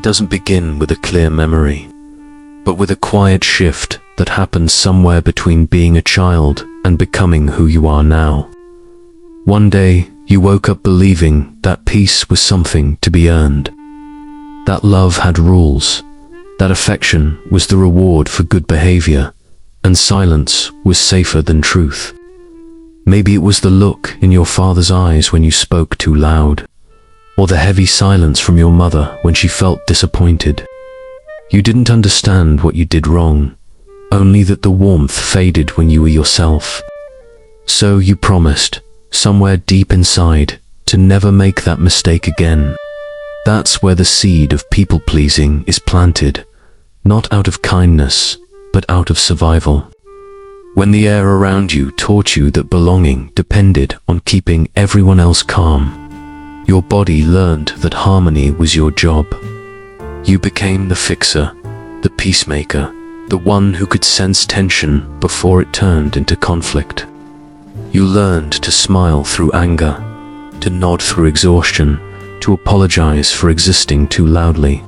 It doesn't begin with a clear memory, but with a quiet shift that happens somewhere between being a child and becoming who you are now. One day, you woke up believing that peace was something to be earned, that love had rules, that affection was the reward for good behavior, and silence was safer than truth. Maybe it was the look in your father's eyes when you spoke too loud, or the heavy silence from your mother when she felt disappointed. You didn't understand what you did wrong, only that the warmth faded when you were yourself. So you promised, somewhere deep inside, to never make that mistake again. That's where the seed of people-pleasing is planted, not out of kindness, but out of survival. When the air around you taught you that belonging depended on keeping everyone else calm, your body learned that harmony was your job. You became the fixer, the peacemaker, the one who could sense tension before it turned into conflict. You learned to smile through anger, to nod through exhaustion, to apologize for existing too loudly.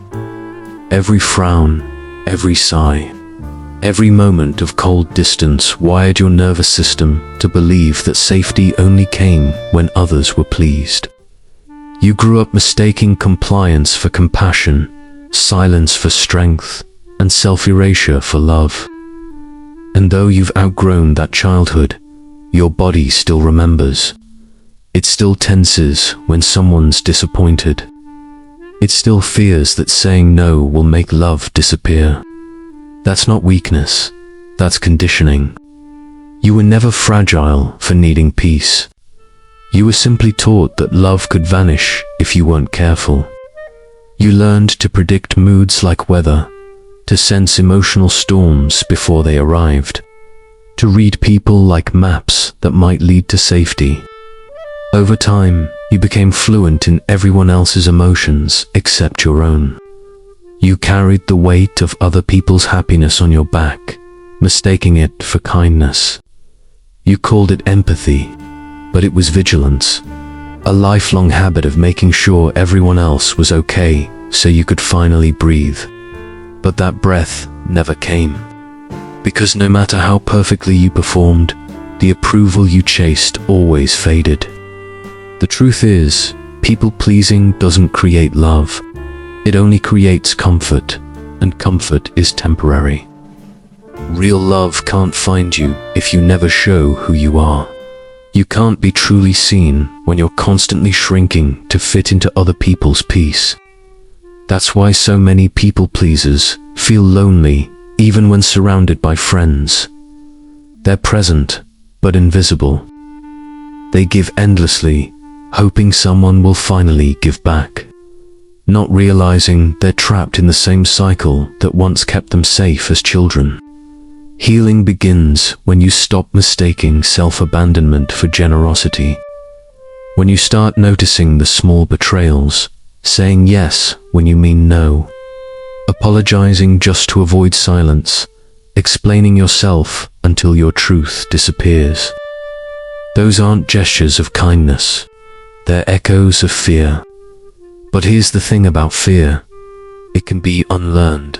Every frown, every sigh, every moment of cold distance wired your nervous system to believe that safety only came when others were pleased. You grew up mistaking compliance for compassion, silence for strength, and self-erasure for love. And though you've outgrown that childhood, your body still remembers. It still tenses when someone's disappointed. It still fears that saying no will make love disappear. That's not weakness, that's conditioning. You were never fragile for needing peace. You were simply taught that love could vanish if you weren't careful. You learned to predict moods like weather, to sense emotional storms before they arrived, to read people like maps that might lead to safety. Over time, you became fluent in everyone else's emotions except your own. You carried the weight of other people's happiness on your back, mistaking it for kindness. You called it empathy, but it was vigilance, a lifelong habit of making sure everyone else was okay so you could finally breathe. But that breath never came, because no matter how perfectly you performed, the approval you chased always faded. The truth is, people-pleasing doesn't create love. It only creates comfort, and comfort is temporary. Real love can't find you if you never show who you are. You can't be truly seen when you're constantly shrinking to fit into other people's peace. That's why so many people-pleasers feel lonely even when surrounded by friends. They're present, but invisible. They give endlessly, hoping someone will finally give back, not realizing they're trapped in the same cycle that once kept them safe as children. Healing begins when you stop mistaking self-abandonment for generosity. When you start noticing the small betrayals, saying yes when you mean no, apologizing just to avoid silence, explaining yourself until your truth disappears. Those aren't gestures of kindness. They're echoes of fear. But here's the thing about fear. It can be unlearned.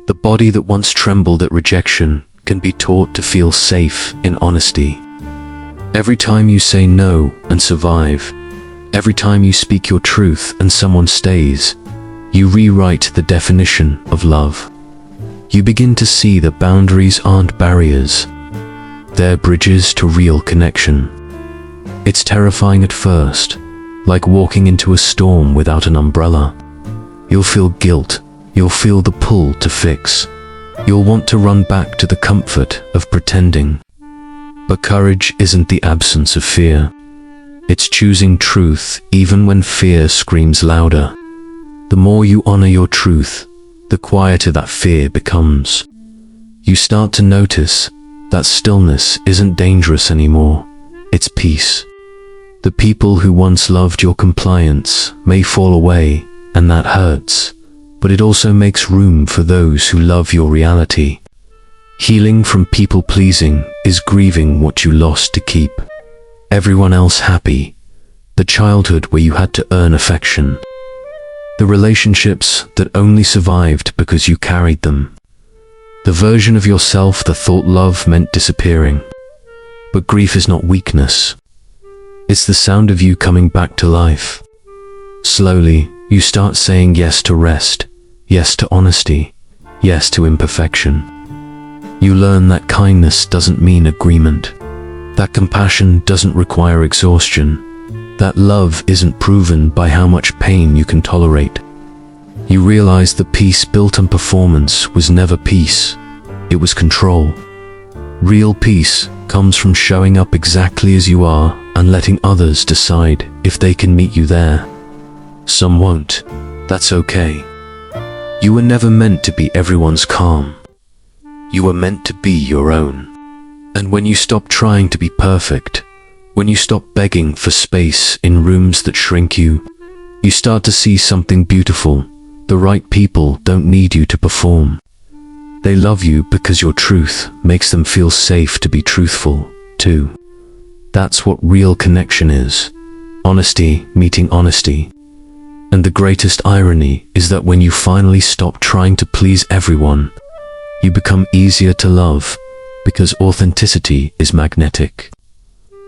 The body that once trembled at rejection can be taught to feel safe in honesty. Every time you say no and survive, every time you speak your truth and someone stays, you rewrite the definition of love. You begin to see that boundaries aren't barriers. They're bridges to real connection. It's terrifying at first, like walking into a storm without an umbrella. You'll feel guilt, you'll feel the pull to fix. You'll want to run back to the comfort of pretending. But courage isn't the absence of fear. It's choosing truth even when fear screams louder. The more you honor your truth, the quieter that fear becomes. You start to notice that stillness isn't dangerous anymore. It's peace. The people who once loved your compliance may fall away, and that hurts, but it also makes room for those who love your reality. Healing from people-pleasing is grieving what you lost to keep everyone else happy, the childhood where you had to earn affection, The relationships that only survived because you carried them. The version of yourself that thought love meant disappearing. But grief is not weakness. It's the sound of you coming back to life. Slowly, you start saying yes to rest, yes to honesty, yes to imperfection. You learn that kindness doesn't mean agreement, that compassion doesn't require exhaustion, that love isn't proven by how much pain you can tolerate. You realize that peace built on performance was never peace, it was control. Real peace comes from showing up exactly as you are and letting others decide if they can meet you there. Some won't. That's okay. You were never meant to be everyone's calm. You were meant to be your own. And when you stop trying to be perfect, when you stop begging for space in rooms that shrink you, you start to see something beautiful. The right people don't need you to perform. They love you because your truth makes them feel safe to be truthful, too. That's what real connection is. Honesty meeting honesty. And the greatest irony is that when you finally stop trying to please everyone, you become easier to love because authenticity is magnetic.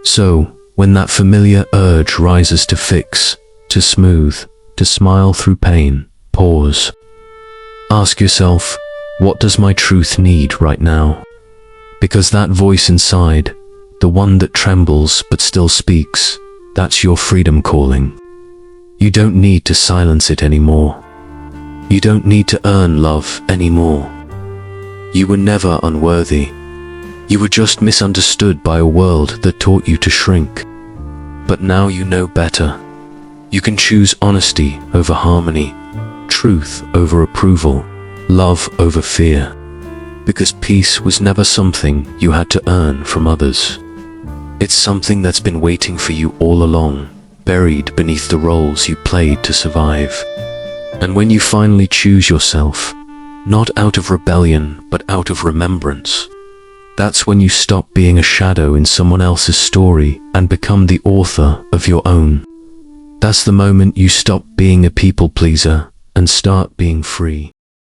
So, when that familiar urge rises to fix, to smooth, to smile through pain, pause. Ask yourself, what does my truth need right now? Because that voice inside, the one that trembles but still speaks, that's your freedom calling. You don't need to silence it anymore. You don't need to earn love anymore. You were never unworthy. You were just misunderstood by a world that taught you to shrink. But now you know better. You can choose honesty over harmony, truth over approval, love over fear. Because peace was never something you had to earn from others. It's something that's been waiting for you all along, buried beneath the roles you played to survive. And when you finally choose yourself, not out of rebellion, but out of remembrance, that's when you stop being a shadow in someone else's story and become the author of your own. That's the moment you stop being a people pleaser and start being free.